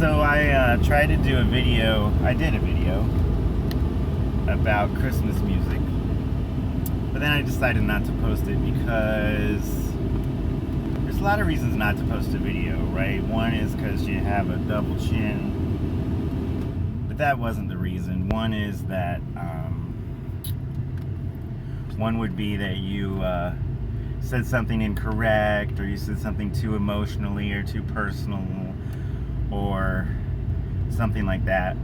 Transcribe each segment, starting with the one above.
So I tried to do a video. I did a video about Christmas music, but then I decided not to post it because there's a lot of reasons not to post a video, right? One is because you have a double chin, but that wasn't the reason. One is that one would be that you said something incorrect, or you said something too emotionally or too personal, or something like that.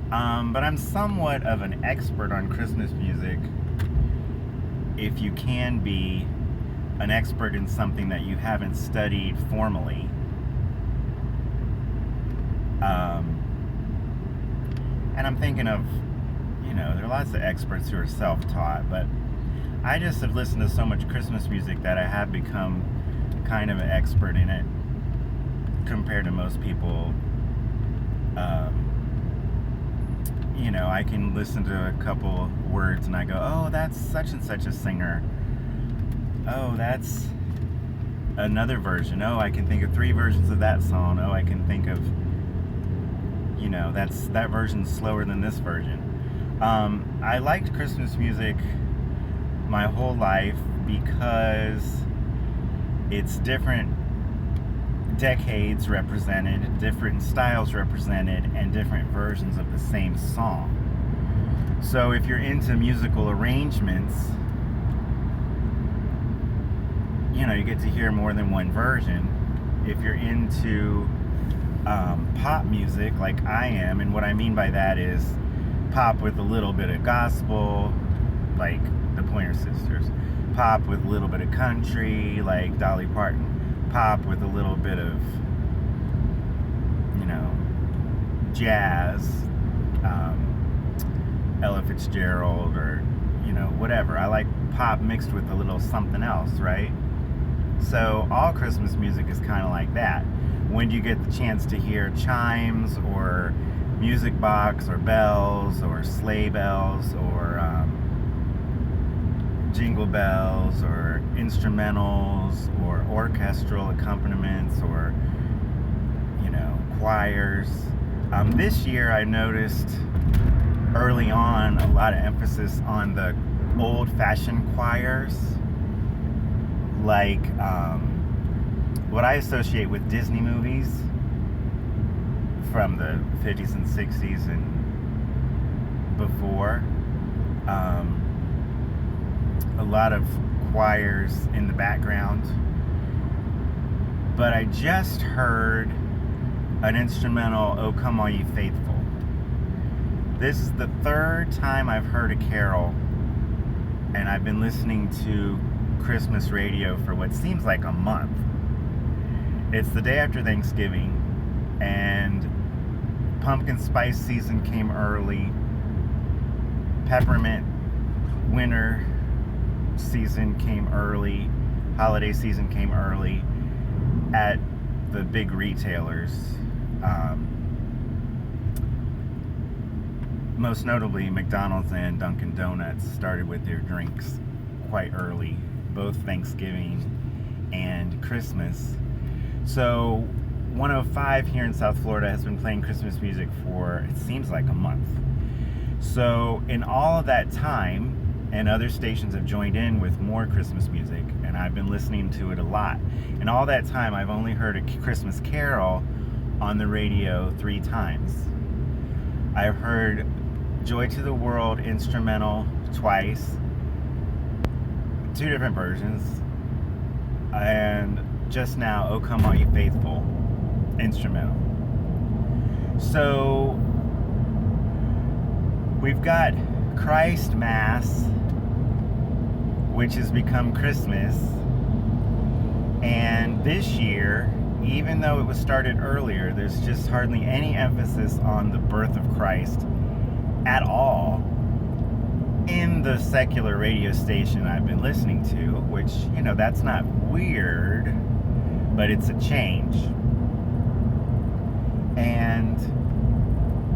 But I'm somewhat of an expert on Christmas music, if you can be an expert in something that you haven't studied formally. And I'm thinking of, there are lots of experts who are self-taught, but I just have listened to so much Christmas music that I have become kind of an expert in it compared to most people. I can listen to a couple words and I go, oh, that's such and such a singer. Oh, that's another version. Oh, I can think of 3 versions of that song. Oh, I can think of, that version's slower than this version. I liked Christmas music my whole life because it's different decades represented, different styles represented, and different versions of the same song. So if you're into musical arrangements, you get to hear more than one version. If you're into pop music like I am, and what I mean by that is pop with a little bit of gospel, like the Pointer Sisters, pop with a little bit of country, like Dolly Parton, pop with a little bit of, jazz, Ella Fitzgerald, or, whatever. I like pop mixed with a little something else, right? So all Christmas music is kind of like that. When do you get the chance to hear chimes, or music box, or bells, or sleigh bells, or jingle bells, or instrumentals, or orchestral accompaniments, or choirs? This year I noticed early on a lot of emphasis on the old-fashioned choirs, like what I associate with Disney movies from the 50s and 60s and before. A lot of choirs in the background. But I just heard an instrumental, "O Come All Ye Faithful." This is the 3rd time I've heard a carol, and I've been listening to Christmas radio for what seems like a month. It's the day after Thanksgiving, and pumpkin spice season came early. Peppermint winter season came early. Holiday season came early at the big retailers. Most notably, McDonald's and Dunkin' Donuts started with their drinks quite early, both Thanksgiving and Christmas. So 105 here in South Florida has been playing Christmas music for, it seems like, a month. So in all of that time, and other stations have joined in with more Christmas music, and I've been listening to it a lot. In all that time, I've only heard a Christmas carol on the radio 3 times. I've heard Joy to the World instrumental twice, 2 different versions, and just now, "O Come All Ye Faithful" instrumental. So we've got Christ Mass, which has become Christmas, and this year, even though it was started earlier, there's just hardly any emphasis on the birth of Christ at all in the secular radio station I've been listening to, which, that's not weird, but it's a change. And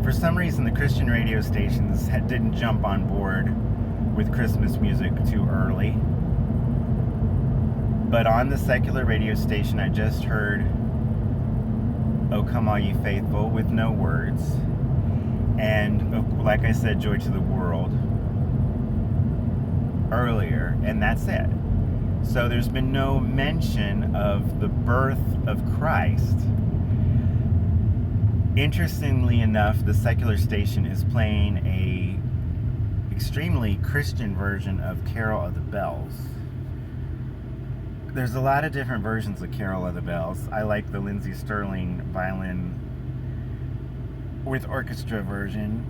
for some reason, the Christian radio stations didn't jump on board with Christmas music too early. But on the secular radio station, I just heard O Come All Ye Faithful with no words, and like I said, Joy to the World earlier, and that's it. So there's been no mention of the birth of Christ. Interestingly enough, the secular station is playing a extremely Christian version of Carol of the Bells. There's a lot of different versions of Carol of the Bells. I like the Lindsey Sterling violin with orchestra version.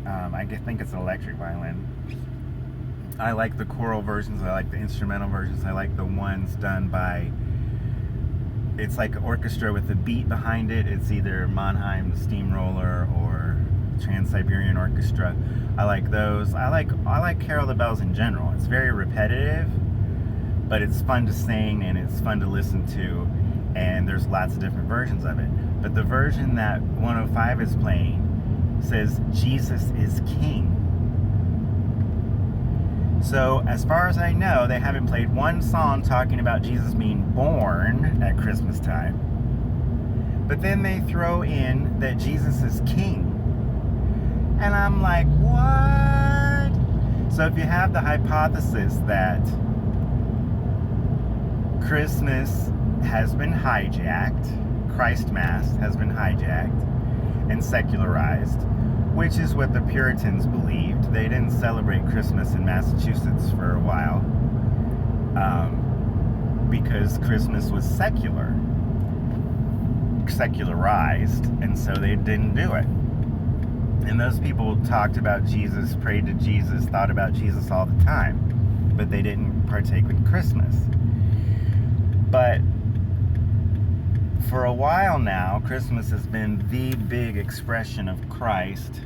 I think it's an electric violin. I like the choral versions. I like the instrumental versions. I like the ones done by, it's like an orchestra with a beat behind it. It's either Mannheim Steamroller or Trans-Siberian Orchestra. I like those. I like Carol of the Bells in general. It's very repetitive, but it's fun to sing and it's fun to listen to, and there's lots of different versions of it. But the version that 105 is playing says Jesus is King. So as far as I know, they haven't played one song talking about Jesus being born at Christmas time. But then they throw in that Jesus is King. And I'm like, what? So if you have the hypothesis that Christmas has been hijacked, Christmas has been hijacked and secularized, which is what the Puritans believed. They didn't celebrate Christmas in Massachusetts for a while because Christmas was secularized, and so they didn't do it. And those people talked about Jesus, prayed to Jesus, thought about Jesus all the time, but they didn't partake with Christmas. But for a while now, Christmas has been the big expression of Christ,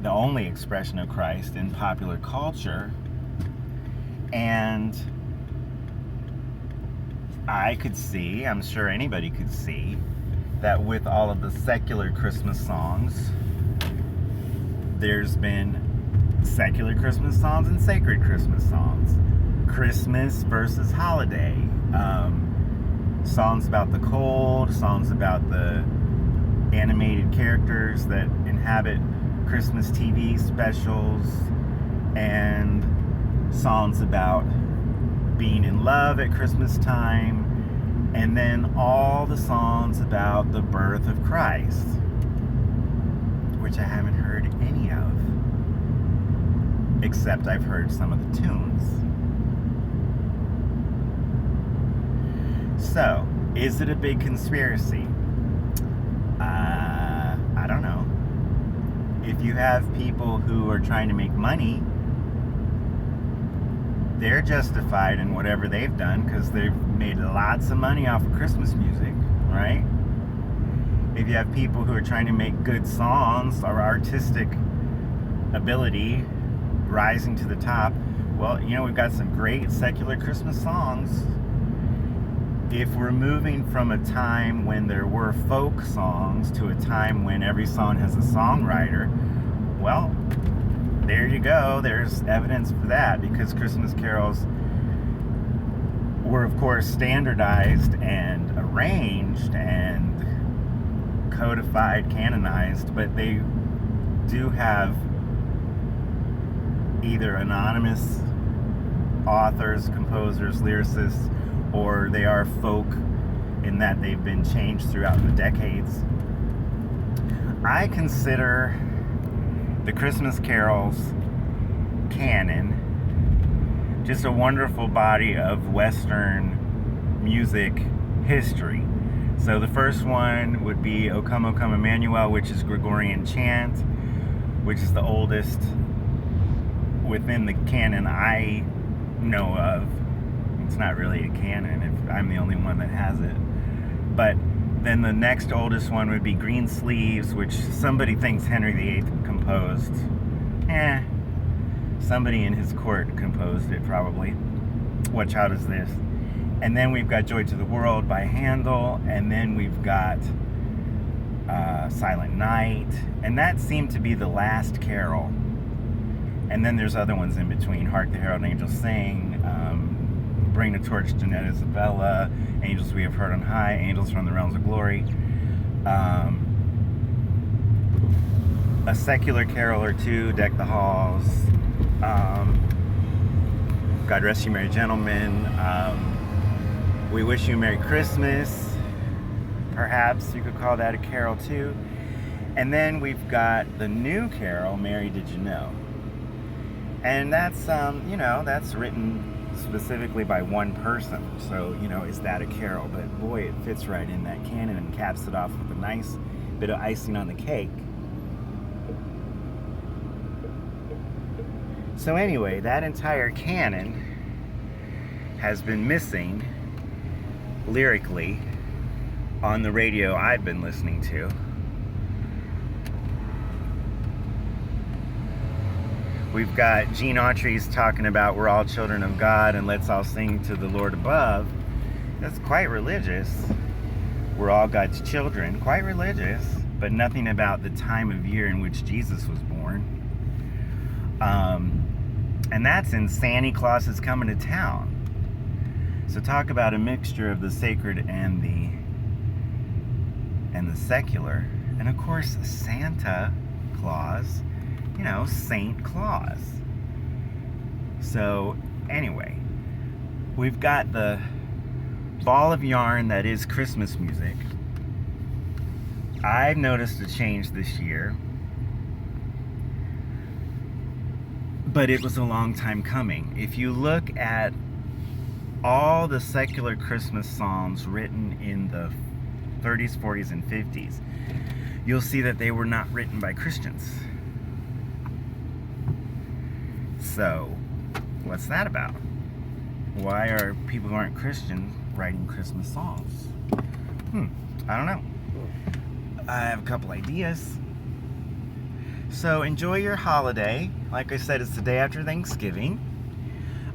the only expression of Christ in popular culture. And I could see, I'm sure anybody could see, that with all of the secular Christmas songs, there's been secular Christmas songs and sacred Christmas songs. Christmas versus holiday. Songs about the cold, songs about the animated characters that inhabit Christmas TV specials, and songs about being in love at Christmas time, and then all the songs about the birth of Christ, which I haven't heard any of, except I've heard some of the tunes. So, is it a big conspiracy? I don't know. If you have people who are trying to make money, they're justified in whatever they've done because they've made lots of money off of Christmas music, right? If you have people who are trying to make good songs or artistic ability rising to the top, well, you know, we've got some great secular Christmas songs. If we're moving from a time when there were folk songs to a time when every song has a songwriter, well, there you go. There's evidence for that, because Christmas carols were, of course, standardized and arranged and codified, canonized, but they do have either anonymous authors, composers, lyricists, or they are folk in that they've been changed throughout the decades. I consider the Christmas carols canon just a wonderful body of Western music history. So the first one would be O Come Emmanuel, which is Gregorian chant, which is the oldest within the canon I know of. It's not really a canon if I'm the only one that has it. But then the next oldest one would be Green Sleeves, which somebody thinks Henry VIII composed. Somebody in his court composed it, probably. What child is this? And then we've got Joy to the World by Handel, and then we've got Silent Night, and that seemed to be the last carol. And then there's other ones in between: Hark the Herald Angels Sing, Bring the Torch to Net Isabella, Angels We Have Heard on High, Angels from the Realms of Glory. A secular carol or two, Deck the Halls, God Rest You Merry Gentlemen, We Wish You Merry Christmas, perhaps you could call that a carol too. And then we've got the new carol, Mary Did You Know? And that's, that's written specifically by one person. So, is that a carol? But boy, it fits right in that canon and caps it off with a nice bit of icing on the cake. So anyway, that entire canon has been missing lyrically on the radio I've been listening to. We've got Gene Autry's talking about we're all children of God and let's all sing to the Lord above. That's quite religious. We're all God's children, quite religious, but nothing about the time of year in which Jesus was born. And that's in Santa Claus Is Coming to Town. So talk about a mixture of the sacred and the secular. And of course, Santa Claus, Saint Claus. So anyway, we've got the ball of yarn that is Christmas music. I've noticed a change this year, but it was a long time coming. If you look at all the secular Christmas songs written in the 30s, 40s, and 50s, you'll see that they were not written by Christians. So, what's that about? Why are people who aren't Christians writing Christmas songs? I don't know. I have a couple ideas. So enjoy your holiday. Like I said, it's the day after Thanksgiving.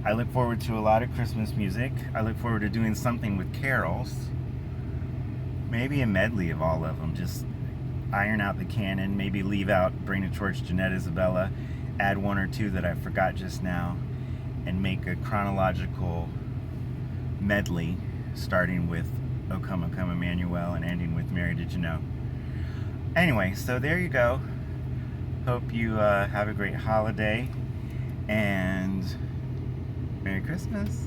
I look forward to a lot of Christmas music. I look forward to doing something with carols. Maybe a medley of all of them. Just iron out the canon. Maybe leave out Bring to Church Jeanette Isabella. Add one or two that I forgot just now. And make a chronological medley starting with O Come, O Come Emmanuel and ending with Mary Did You Know? Anyway, so there you go. Hope you have a great holiday and Merry Christmas.